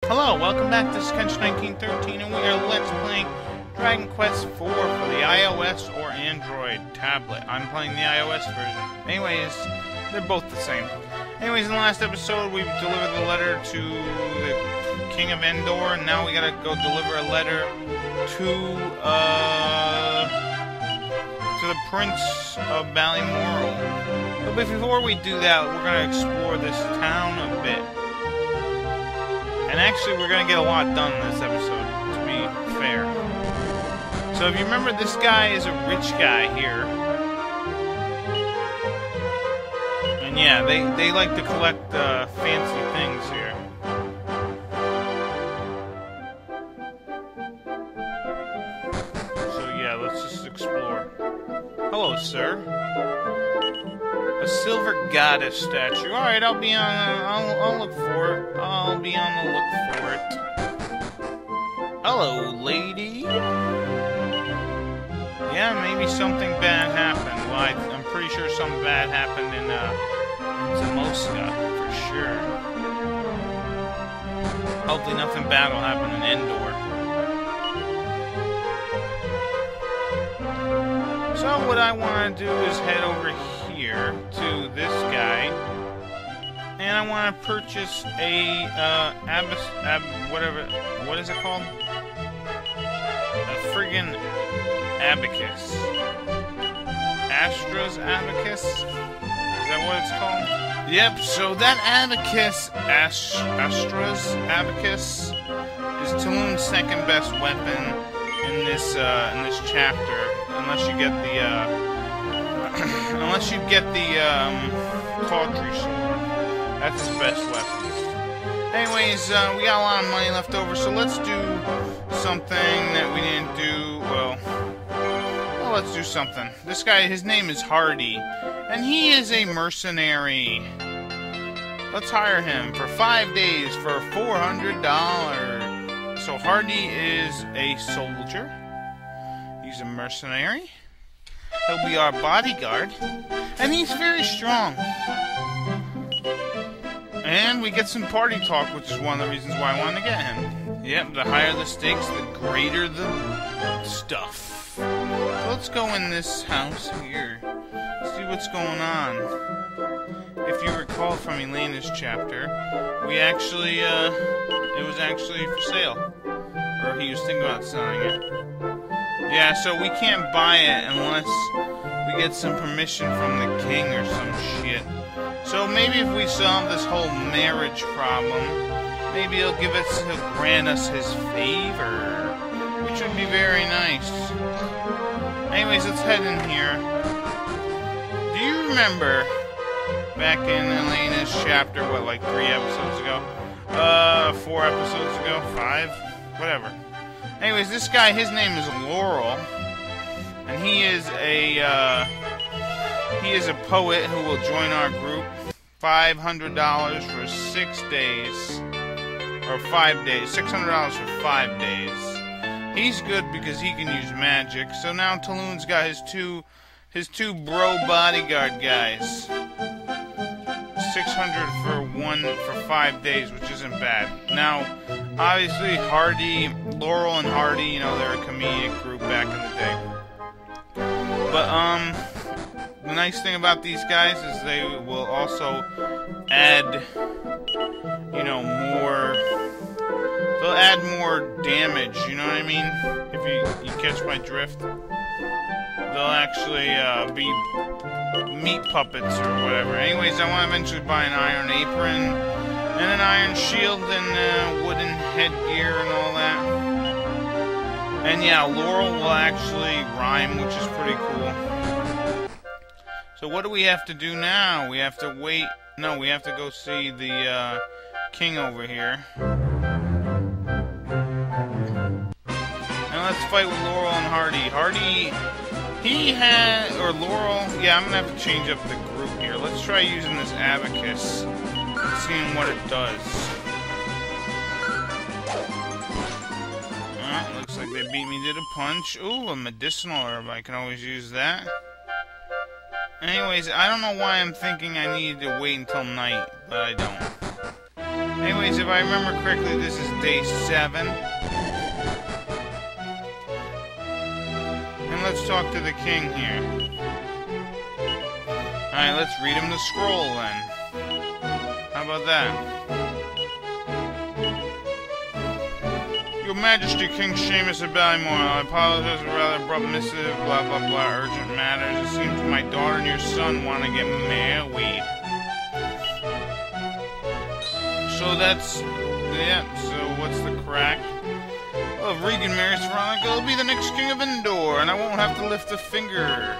Hello, welcome back. This is Kench1913, and we are Let's playing Dragon Quest IV for the iOS or Android tablet. I'm playing the iOS version. Anyways, they're both the same. Anyways, in the last episode, we delivered the letter to the King of Endor, and now we gotta go deliver a letter to the Prince of Ballymoral. But before we do that, we're gonna explore this town a bit. And actually, we're going to get a lot done in this episode, to be fair. So if you remember, this guy is a rich guy here. And yeah, they like to collect fancy things here. So yeah, let's just explore. Hello, sir. A silver goddess statue. Alright, I'll be on... I'll look for it. I'll be on the look for it. Hello, lady. Yeah, maybe something bad happened. Well, I'm pretty sure something bad happened in Zamoska, for sure. Hopefully nothing bad will happen in Endor. So what I want to do is head over here to this guy, and I want to purchase a what is it called? A friggin' abacus. Astra's abacus? Is that what it's called? Yep, so that abacus, Astra's abacus, is Taloon's second best weapon in this chapter. Unless you get the tawdry sword. That's his best weapon. Anyways, we got a lot of money left over, so let's do something that we didn't do. Well, let's do something. This guy, his name is Hardy, and he is a mercenary. Let's hire him for 5 days for $400. So Hardy is a soldier. He's a mercenary. He'll be our bodyguard. And he's very strong. And we get some party talk, which is one of the reasons why I wanted to get him. Yep, the higher the stakes, the greater the stuff. So let's go in this house here. See what's going on. If you recall from Elena's chapter, we actually, it was actually for sale. Or he was thinking about selling it. Yeah, so we can't buy it unless we get some permission from the king or some shit. So maybe if we solve this whole marriage problem, maybe he'll grant us his favor, which would be very nice. Anyways, let's head in here. Do you remember back in Elena's chapter, what, like 3 episodes ago? 4 episodes ago? 5? Whatever. Anyways, this guy, his name is Laurel, and he is a poet who will join our group. $500 for 6 days, or 5 days. $600 for 5 days. He's good because he can use magic. So now Taloon's got his two bro bodyguard guys. 600 for 5 days, which isn't bad. Now, obviously, Laurel and Hardy, you know, they're a comedic group back in the day. But, the nice thing about these guys is they will also add, you know, they'll add more damage, you know what I mean? If you catch my drift. They'll actually, be meat puppets or whatever. Anyways, I want to eventually buy an iron apron and an iron shield and wooden headgear and all that. And yeah, Laurel will actually rhyme, which is pretty cool. So what do we have to do now? We have to wait. No, we have to go see the king over here. And let's fight with Laurel and Hardy. Hardy, or Laurel, yeah, I'm gonna have to change up the group here. Let's try using this abacus and seeing what it does. Looks like they beat me to the punch. Ooh, a medicinal herb. I can always use that. Anyways, I don't know why I'm thinking I needed to wait until night, but I don't. Anyways, if I remember correctly, this is day 7. And let's talk to the king here. Alright, let's read him the scroll then. How about that? Your Majesty, King Seamus of Ballymore, I apologize for rather abrupt missive, blah blah blah, urgent matters. It seems my daughter and your son want to get married. So that's... yeah, so what's the crack? Well, if Regan marries Veronica, he'll be the next king of Endor, and I won't have to lift a finger.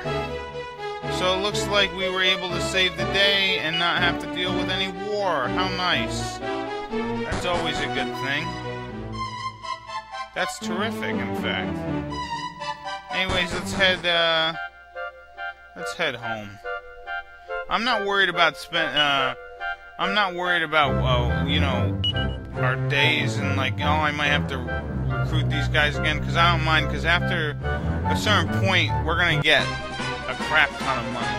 So it looks like we were able to save the day and not have to deal with any war. How nice. That's always a good thing. That's terrific, in fact. Anyways, let's head home. I'm not worried about you know, our days and like, oh, I might have to recruit these guys again, because I don't mind, because after a certain point, we're gonna get a crap ton of money.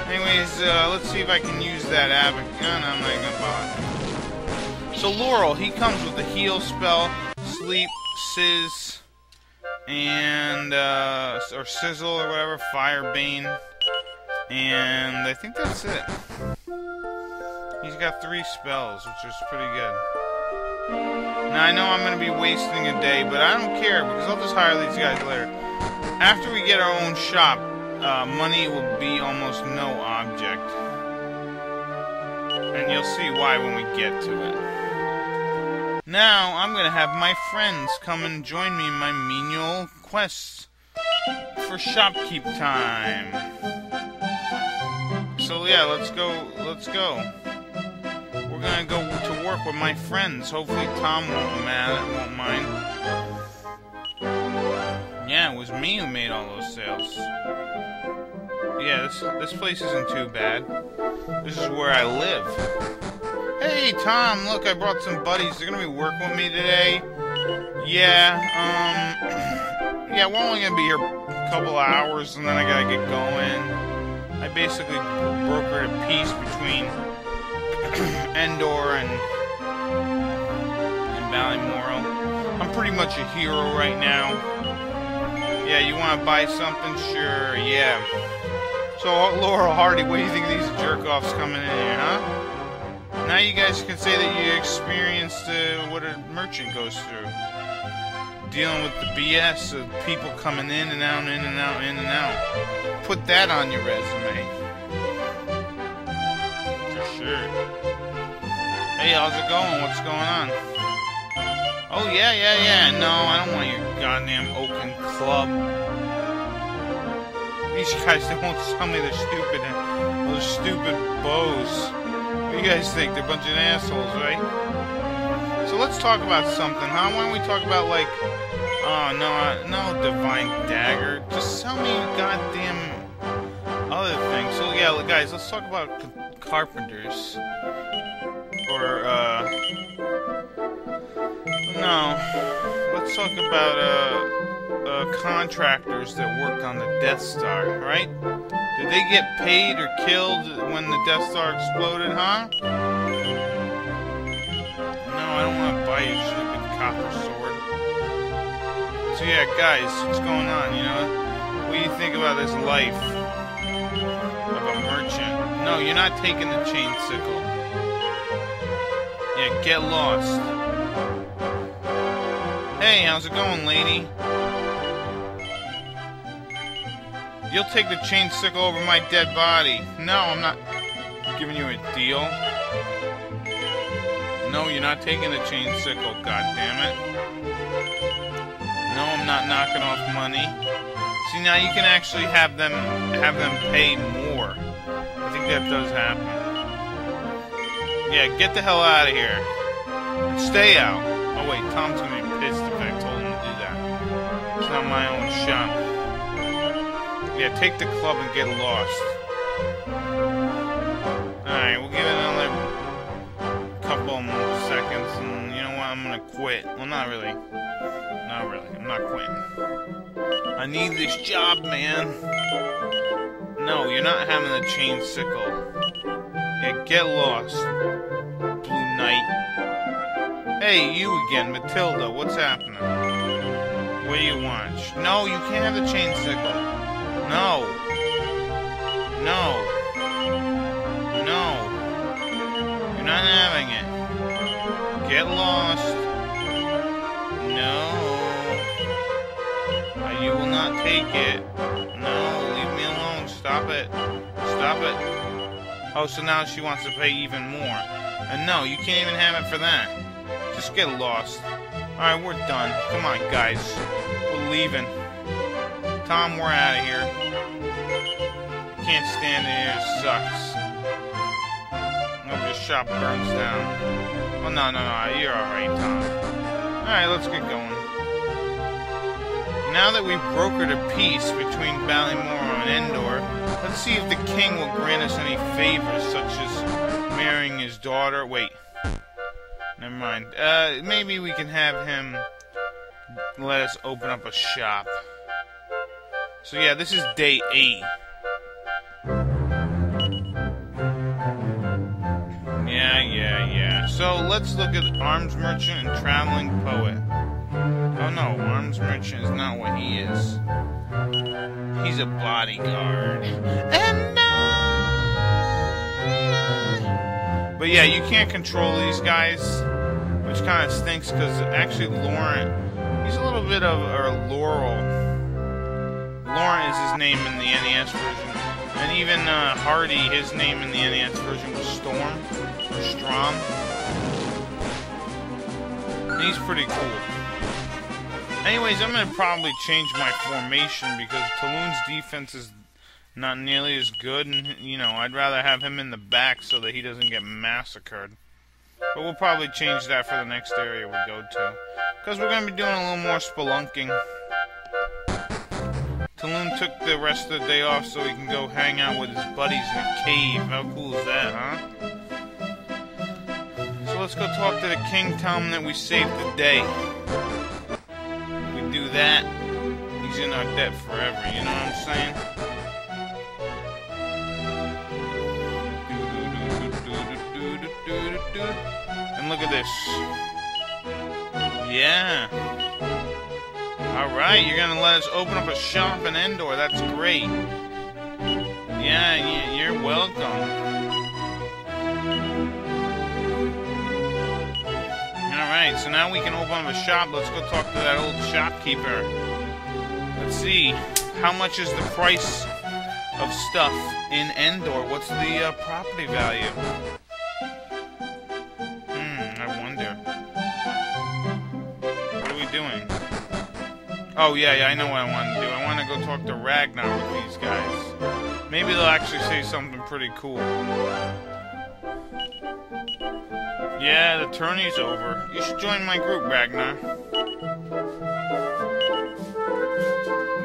Anyways, let's see if I can use that avid gun. I'm not gonna bother. So Laurel, he comes with the heal spell, sleep, sizz, and or sizzle or whatever, firebane, and I think that's it. He's got 3 spells, which is pretty good. Now I know I'm gonna be wasting a day, but I don't care because I'll just hire these guys later. After we get our own shop, money will be almost no object. And you'll see why when we get to it. Now, I'm gonna have my friends come and join me in my menial quests for shopkeep time. So yeah, let's go. We're gonna go to work with my friends. Hopefully Tom won't mind. Yeah, it was me who made all those sales. Yeah, this place isn't too bad. This is where I live. Hey, Tom, look, I brought some buddies. They're gonna be working with me today. Yeah, yeah, we're only gonna be here a couple hours, and then I gotta get going. I basically brokered a peace between Endor and Ballymore. I'm pretty much a hero right now. Yeah, you want to buy something? Sure, yeah. So, Laurel Hardy, what do you think of these jerk-offs coming in here, huh? Now you guys can say that you experienced what a merchant goes through. Dealing with the BS of people coming in and out, in and out, in and out. Put that on your resume. For sure. Hey, how's it going? What's going on? Oh, yeah. No, I don't want your goddamn Oaken Club. These guys, they won't sell me those stupid bows. What do you guys think? They're a bunch of assholes, right? So let's talk about something, huh? Why don't we talk about, like... oh, no divine dagger. Just sell me goddamn other things. So, yeah, guys, let's talk about carpenters. Or, no. Let's talk about, contractors that worked on the Death Star, right? Did they get paid or killed when the Death Star exploded, huh? No, I don't want to buy your stupid copper sword. So yeah, guys, what's going on, you know? What do you think about this life of a merchant? No, you're not taking the chain sickle. Yeah, get lost. Hey, how's it going, lady? You'll take the chain sickle over my dead body. No, I'm not giving you a deal. No, you're not taking the chain sickle, goddammit. No, I'm not knocking off money. See, now you can actually have them pay more. I think that does happen. Yeah, get the hell out of here. And stay out. Oh wait, Tom's gonna be pissed if I told him to do that. It's not my own shop. Yeah, take the club and get lost. Alright, we'll give it another couple more seconds, and you know what, I'm gonna quit. Well, not really. Not really, I'm not quitting. I need this job, man. No, you're not having a chain sickle. Yeah, get lost, Blue Knight. Hey, you again, Matilda. What's happening? What do you want? No, you can't have the chain sickle. No. No. No. You're not having it. Get lost. No. You will not take it. No, leave me alone. Stop it. Stop it. Oh, so now she wants to pay even more. And no, you can't even have it for that. Just get lost. Alright, we're done. Come on, guys. We're leaving. Tom, we're out of here. Can't stand it here. It sucks. Hope your shop burns down. Oh, no. You're alright, Tom. Alright, let's get going. Now that we've brokered a peace between Ballymore and Endor, let's see if the king will grant us any favors, such as marrying his daughter. Wait. Never mind. Maybe we can have him let us open up a shop. So yeah, this is day 8. Yeah. So let's look at arms merchant and traveling poet. Oh no, arms merchant is not what he is. He's a bodyguard. But yeah, you can't control these guys, which kind of stinks because actually Laurent, he's a little bit of, or Laurel. Laurent is his name in the NES version. And even Hardy, his name in the NES version was Storm, or Strom. And he's pretty cool. Anyways, I'm going to probably change my formation because Talon's defense is not nearly as good, and, you know, I'd rather have him in the back so that he doesn't get massacred. But we'll probably change that for the next area we go to, because we're going to be doing a little more spelunking. Talon took the rest of the day off so he can go hang out with his buddies in a cave. How cool is that, huh? So let's go talk to the king, tell him that we saved the day. Do that, he's in our debt forever, you know what I'm saying? And look at this. Yeah. Alright, you're gonna let us open up a shop in Endor, that's great. Yeah, you're welcome. Alright, so now we can open up a shop. Let's go talk to that old shopkeeper. Let's see. How much is the price of stuff in Endor? What's the property value? I wonder. What are we doing? Oh, yeah, I know what I want to do. I want to go talk to Ragnar with these guys. Maybe they'll actually say something pretty cool. Yeah, the tourney's over. You should join my group, Ragnar.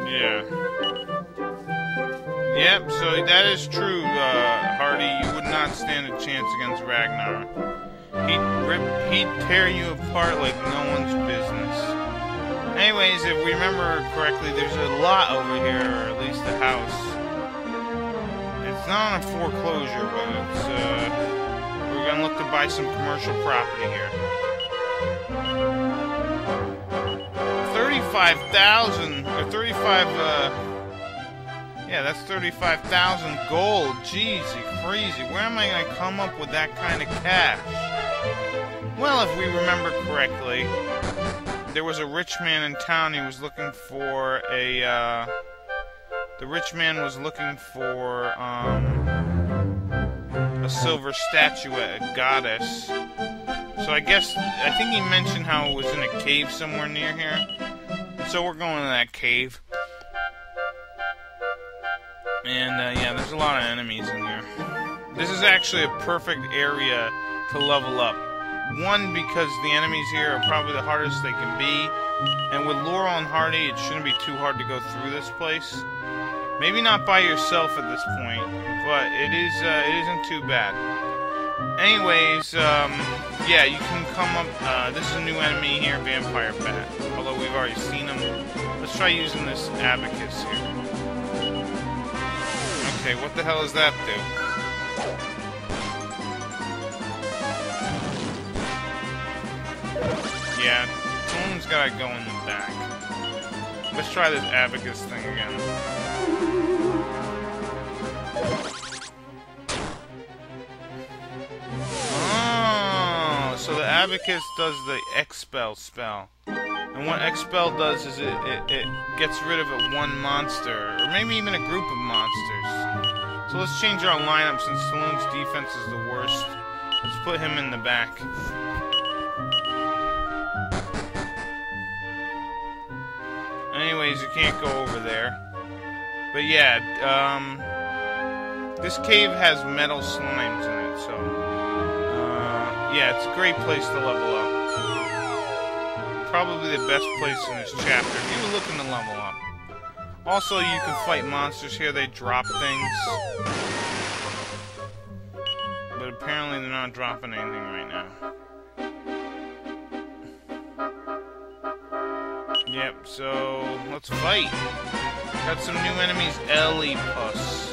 Yeah. Yep, so that is true, Hardy. You would not stand a chance against Ragnar. He'd tear you apart like no one's business. Anyways, if we remember correctly, there's a lot over here, or at least a house. It's not on a foreclosure, but it's, we're gonna look to buy some commercial property here. 35,000, or 35, yeah, that's 35,000 gold. Jeez, crazy. Where am I gonna come up with that kind of cash? Well, if we remember correctly, there was a rich man in town. He was looking for a, the rich man was looking for, a silver statuette, a goddess. So I think he mentioned how it was in a cave somewhere near here. So we're going to that cave. And, yeah, there's a lot of enemies in here. This is actually a perfect area to level up. One, because the enemies here are probably the hardest they can be. And with Laurel and Hardy, it shouldn't be too hard to go through this place. Maybe not by yourself at this point, but it isn't too bad. Anyways, yeah, you can come up, this is a new enemy here, Vampire Bat. Although we've already seen him. Let's try using this abacus here. Okay, what the hell does that do? Yeah, someone's gotta go in the back. Let's try this abacus thing again. Oh, so the abacus does the expel spell. And what expel does is it gets rid of one monster, or maybe even a group of monsters. So let's change our lineup since Saloon's defense is the worst. Let's put him in the back. Anyways, you can't go over there. But yeah, this cave has metal slimes in it, so yeah, it's a great place to level up. Probably the best place in this chapter if you were looking to level up. Also, you can fight monsters here. They drop things, but apparently they're not dropping anything right now. Yep, so let's fight. Got some new enemies, Elipus.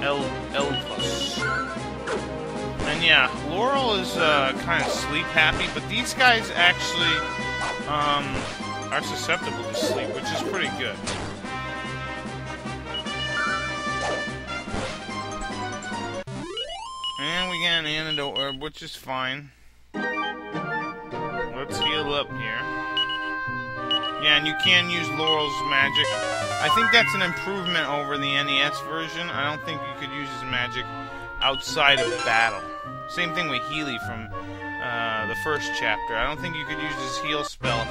Elipus. And yeah, Laurel is kind of sleep happy, but these guys actually are susceptible to sleep, which is pretty good. And we got an antidote herb, which is fine. Let's heal up here. Yeah, and you can use Laurel's magic. I think that's an improvement over the NES version. I don't think you could use his magic outside of battle. Same thing with Healy from the first chapter. I don't think you could use his heal spell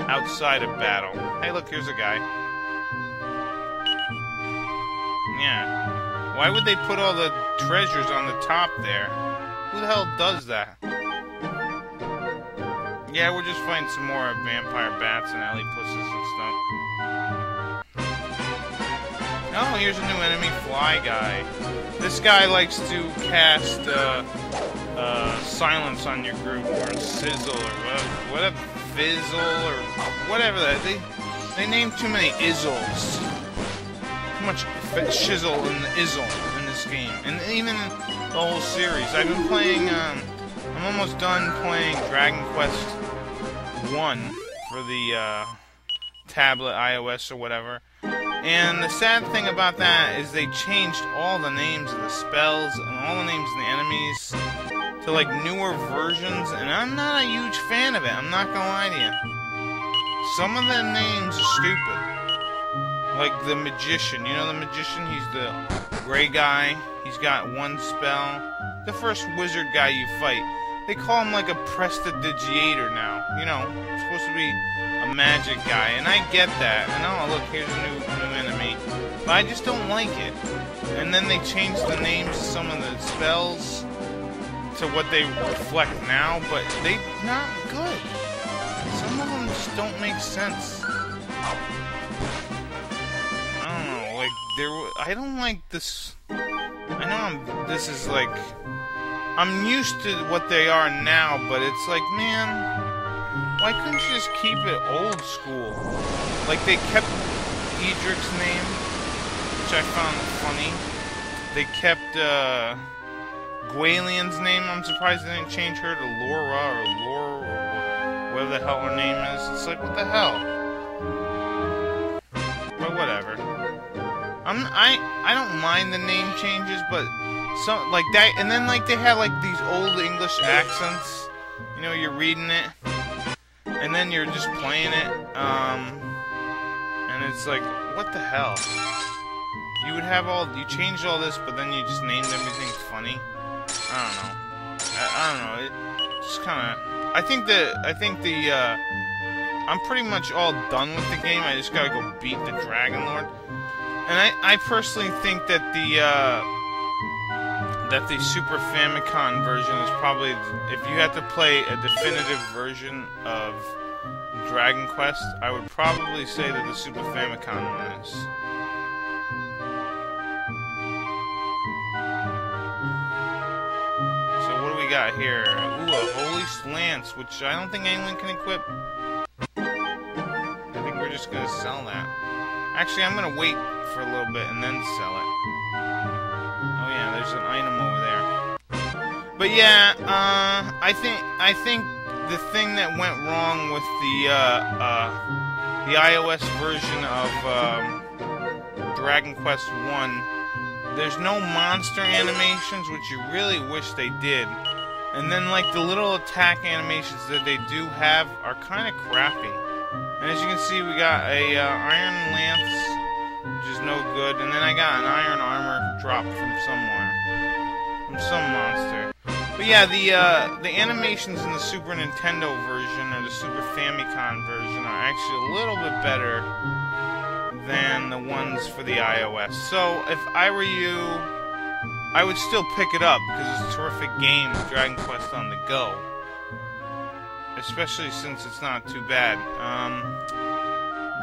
outside of battle. Hey, look, here's a guy. Yeah. Why would they put all the treasures on the top there? Who the hell does that? Yeah, we're just fighting some more vampire bats and Elipusses and stuff. Oh, here's a new enemy, Fly Guy. This guy likes to cast silence on your group, or sizzle, or whatever, fizzle, or whatever that. They name too many izzles. Too much shizzle and izzle in this game, and even the whole series. I've been playing. I'm almost done playing Dragon Quest 1 for the tablet, iOS, or whatever. And the sad thing about that is they changed all the names of the spells and all the names of the enemies to like newer versions, and I'm not a huge fan of it. I'm not gonna lie to you. Some of the names are stupid. Like the Magician. You know the Magician? He's the gray guy. He's got one spell. The first wizard guy you fight. They call him like a prestidigitator now. You know, it's supposed to be a magic guy, and I get that. And oh, look, here's a new enemy. But I just don't like it. And then they changed the names of some of the spells to what they reflect now, but they're not good. Some of them just don't make sense. I don't know, like, I don't like this. I know this is like, I'm used to what they are now, but it's like, man, why couldn't you just keep it old school? Like, they kept Edric's name, which I found funny. They kept, Gwalian's name. I'm surprised they didn't change her to Laura, or Laura, or whatever the hell her name is. It's like, what the hell? But whatever. I don't mind the name changes, but some like that, and then like they have like these old English accents. You know, you're reading it, and then you're just playing it, and it's like, what the hell? You would have you changed all this, but then you just named everything funny. I don't know. I don't know. It's just kind of. I think I'm pretty much all done with the game. I just gotta go beat the Dragon Lord. And I personally think that the Super Famicom version is probably, if you had to play a definitive version of Dragon Quest, I would probably say that the Super Famicom one is. So what do we got here? Ooh, a Holy Lance, which I don't think anyone can equip. I think we're just gonna sell that. Actually, I'm gonna wait for a little bit and then sell it. Oh yeah, there's an item over there. But yeah, I think the thing that went wrong with the iOS version of Dragon Quest 1. There's no monster animations, which you really wish they did. And then, like, the little attack animations that they do have are kind of crappy. And as you can see, we got a iron lance, which is no good. And then I got an iron armor drop from somewhere. From some monster. But yeah, the animations in the Super Nintendo version, or the Super Famicom version, are actually a little bit better than the ones for the iOS. So, if I were you, I would still pick it up, because it's a terrific game, Dragon Quest on the go. Especially since it's not too bad.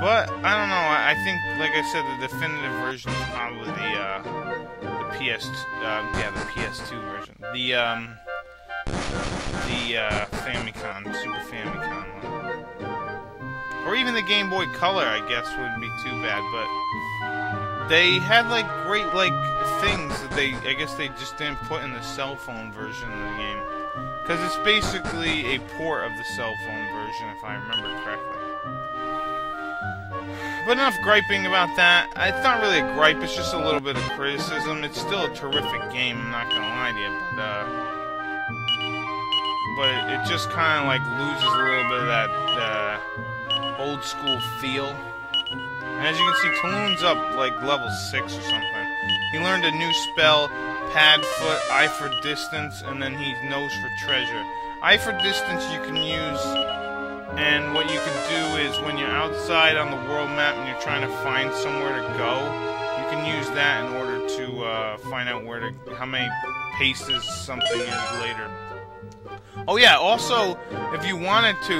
But, I don't know, I think, like I said, the definitive version is probably the PS2 version. The Famicom, Super Famicom one. Or even the Game Boy Color, I guess, wouldn't be too bad, but they had, like, great, like, things that I guess they just didn't put in the cell phone version of the game. Because it's basically a port of the cell phone version, if I remember correctly. But enough griping about that. It's not really a gripe, it's just a little bit of criticism. It's still a terrific game, I'm not gonna lie to you, but it just kind of, like, loses a little bit of that, old school feel. And as you can see, Taloon's up like level 6 or something. He learned a new spell, Pad Foot, Eye for Distance, and then he's Nose for Treasure. Eye for Distance you can use, and what you can do is when you're outside on the world map and you're trying to find somewhere to go, you can use that in order to find out how many paces something is later. Oh yeah, also, if you wanted to,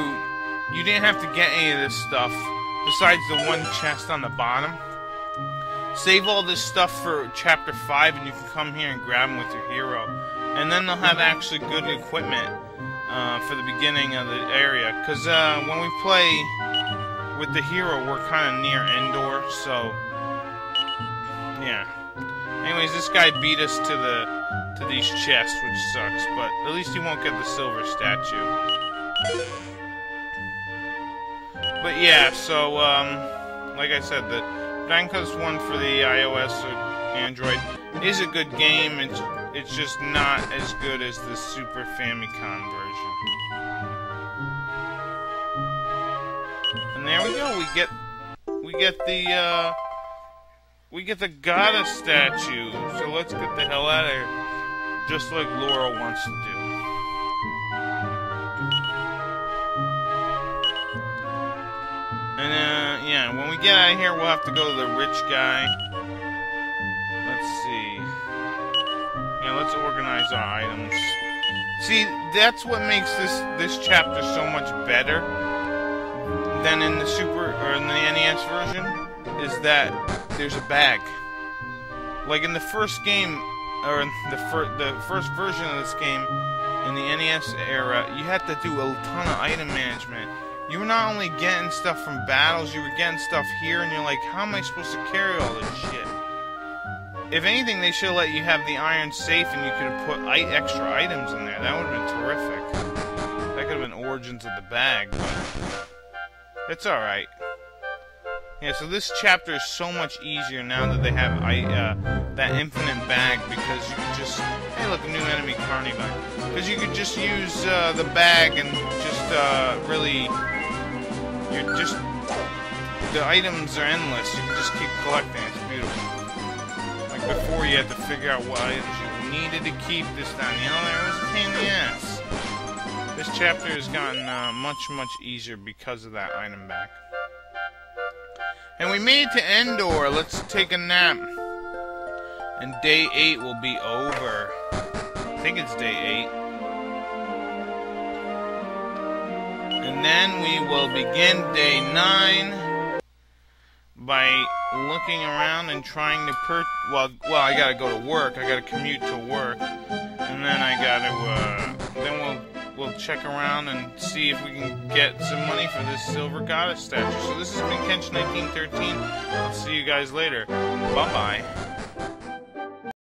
you didn't have to get any of this stuff, besides the one chest on the bottom. Save all this stuff for Chapter 5, and you can come here and grab them with your hero. And then they'll have actually good equipment for the beginning of the area. Because when we play with the hero, we're kind of near Endor, so... yeah. Anyways, this guy beat us to these chests, which sucks, but at least he won't get the silver statue. But yeah, so, like I said, the Dragon Quest 1 for the iOS or Android is a good game. It's just not as good as the Super Famicom version. And there we go. We get the goddess statue. So let's get the hell out of here, just like Laura wants to do. And, yeah, when we get out of here, we'll have to go to the rich guy. Let's see. Yeah, let's organize our items. See, that's what makes this chapter so much better than in the in the NES version, is that there's a bag. Like in the first game, or in the first version of this game, in the NES era, you had to do a ton of item management. You were not only getting stuff from battles, you were getting stuff here, and you're like, how am I supposed to carry all this shit? If anything, they should have let you have the iron safe and you could have put extra items in there. That would have been terrific. That could have been Origins of the Bag, but it's alright. Yeah, so this chapter is so much easier now that they have that infinite bag, because you can just... hey, look, a new enemy, Carnivine. Because you could just use the bag and just really... you're just... the items are endless. You can just keep collecting. It's beautiful. Like before, you had to figure out what items you needed to keep this time. You know, that was a pain in the ass. This chapter has gotten much, much easier because of that item bag. And we made it to Endor. Let's take a nap. And day 8 will be over. I think it's day 8. And then we will begin day 9 by looking around and trying to well, I gotta go to work. I gotta commute to work. And then I gotta, then we'll check around and see if we can get some money for this silver goddess statue. So this has been Kench1913. I'll see you guys later. Bye-bye.